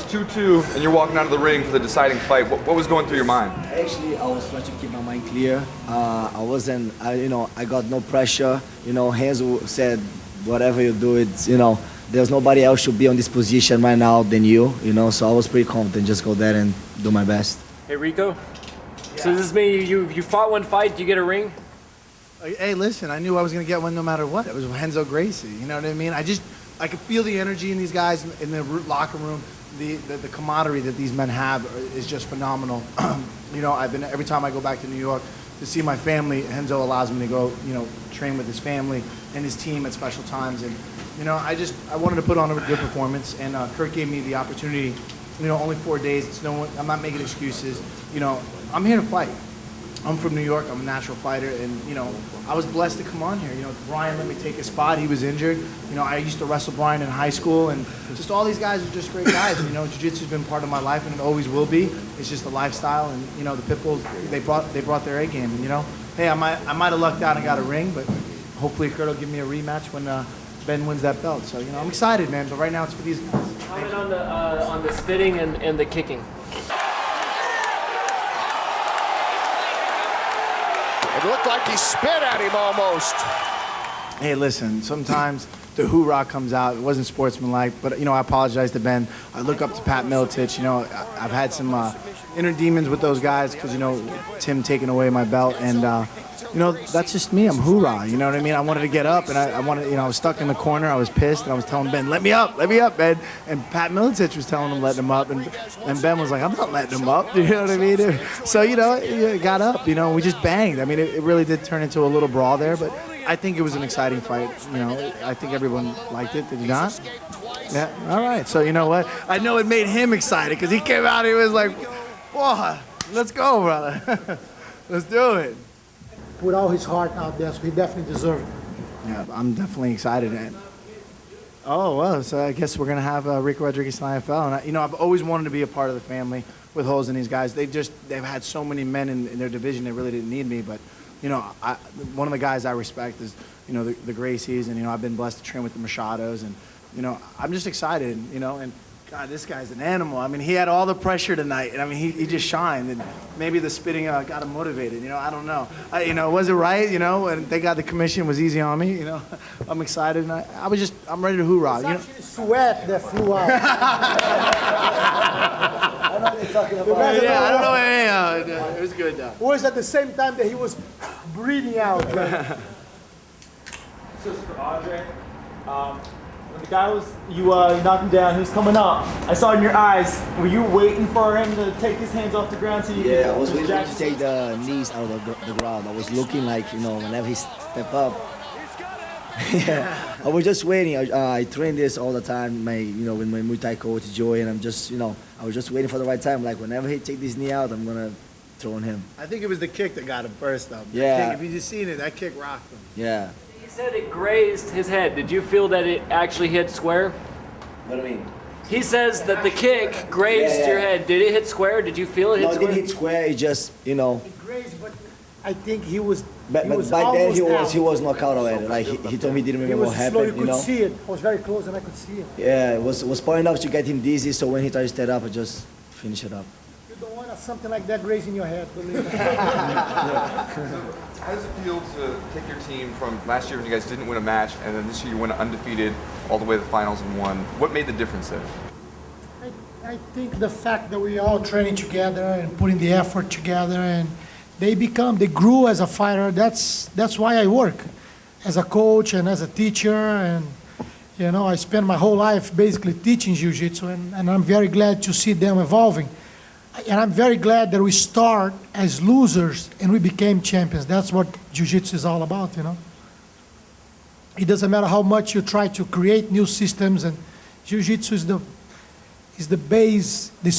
2-2, and you're walking out of the ring for the deciding fight. What was going through your mind? Actually, I was trying to keep my mind clear. I got no pressure. Renzo said, whatever you do, there's nobody else should be on this position right now than you. So I was pretty confident. Just go there and do my best. Hey Rico, so does this mean you fought one fight? Do you get a ring? Hey, listen, I knew I was going to get one no matter what. It was Renzo Gracie, you know what I mean? I could feel the energy in these guys in the locker room. The camaraderie that these men have is just phenomenal. Every time I go back to New York to see my family, Renzo allows me to go, train with his family and his team at special times. And, I wanted to put on a good performance, and Kurt gave me the opportunity. Only 4 days. I'm not making excuses. I'm here to fight. I'm from New York. I'm a natural fighter, and I was blessed to come on here. Brian let me take his spot. He was injured. I used to wrestle Brian in high school, and just all these guys are just great guys. Jiu-jitsu's been part of my life, and it always will be. It's just a lifestyle, and the Pitbulls they brought their A game, and hey, I might have lucked out and got a ring, but hopefully Kurt will give me a rematch when Ben wins that belt. So I'm excited, man. But right now it's for these guys. Comment on the spitting and the kicking. It looked like he spit at him almost. Hey, listen, sometimes the hoorah comes out. It wasn't sportsmanlike, but, I apologize to Ben. I look up to Pat Miletich. I've had some inner demons with those guys because, Tim taking away my belt. And, that's just me. I'm hoorah. You know what I mean? I wanted to get up, and I wanted, I was stuck in the corner. I was pissed, and I was telling Ben, let me up, Ben. And Pat Miletich was telling him, let him up. And Ben was like, I'm not letting him up. You know what I mean? So, it got up, we just banged. I mean, it really did turn into a little brawl there, but I think it was an exciting fight. I think everyone liked it. Did you not? Yeah. All right. So you know what? I know it made him excited because he came out. He was like, "Whoa, let's go, brother. Let's do it." Put all his heart out there, so he definitely deserved it. Yeah, I'm definitely excited. So I guess we're gonna have Rico Rodriguez in IFL, and I've always wanted to be a part of the family with Holes and these guys. They've had so many men in their division. They really didn't need me, but. One of the guys I respect is, the Gracies, and, I've been blessed to train with the Machados, and, I'm just excited, and, God, this guy's an animal. I mean, he had all the pressure tonight, and, he just shined, and maybe the spitting got him motivated, I don't know. Was it right, and they got the commission, was easy on me, I'm excited, and I'm ready to hoorah. It's actually sweat that flew out. Yeah, I don't know. It was good, though. Or was at the same time that he was breathing out. This is for Andre. When the guy you knocked him down, he was coming up. I saw in your eyes, were you waiting for him to take his hands off the ground so you could... Yeah, I was waiting for him to take the knees out of the ground. I was looking like, whenever he step up. Yeah, I was just waiting. I train this all the time, with my Muay Thai coach, Joey, and I'm just, I was just waiting for the right time. Like, whenever he take this knee out, I'm going to throw on him. I think it was the kick that got him first, though. Yeah. If you just seen it, that kick rocked him. Yeah. He said it grazed his head. Did you feel that it actually hit square? What do you mean? He says that the kick grazed your head. Did it hit square? Did you feel it hit square? No, it didn't hit square. It just, It grazed, but I think he was. But by then he was knocked out already. Like he told me he didn't remember what happened. You could see it. I was very close and I could see it. Yeah, it was point enough to get him dizzy. So when he tried to stand up, I just finished it up. You don't want something like that grazing your head, believe me. How does it feel to take your team from last year when you guys didn't win a match, and then this year you went undefeated all the way to the finals and won? What made the difference there? I think the fact that we all training together and putting the effort together, and they grew as a fighter. That's why I work as a coach and as a teacher, and I spend my whole life basically teaching jiu-jitsu, and I'm very glad to see them evolving. And I'm very glad that we start as losers and we became champions. That's what jiu-jitsu is all about, It doesn't matter how much you try to create new systems, and jiu-jitsu is the base, the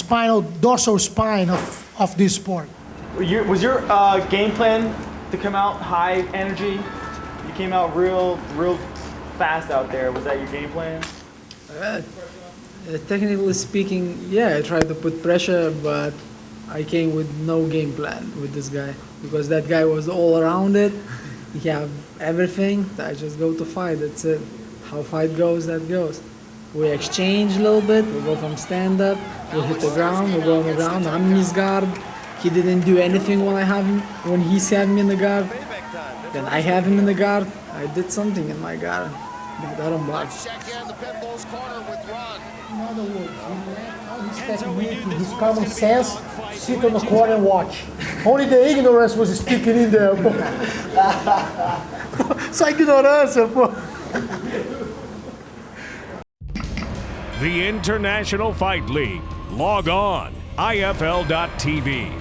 dorsal spine of this sport. Was your game plan to come out high energy? You came out real fast out there. Was that your game plan? Technically speaking, yeah, I tried to put pressure, but I came with no game plan with this guy because that guy was all around it. He have everything. I just go to fight. That's it. How fight goes, that goes. We exchange a little bit. We go from stand up. We hit the ground. We go on the ground. I'm in his guard. He didn't do anything when he's had me in the guard. Then I have him in the guard. I did something in my guard. But I don't block. Check in the Pitbulls corner with Ron. In other words, he left all his technique, his common sense, sit on the corner and watch. Only the ignorance was speaking in there. Só ignorância, pô. The International Fight League. Log on, IFL.tv.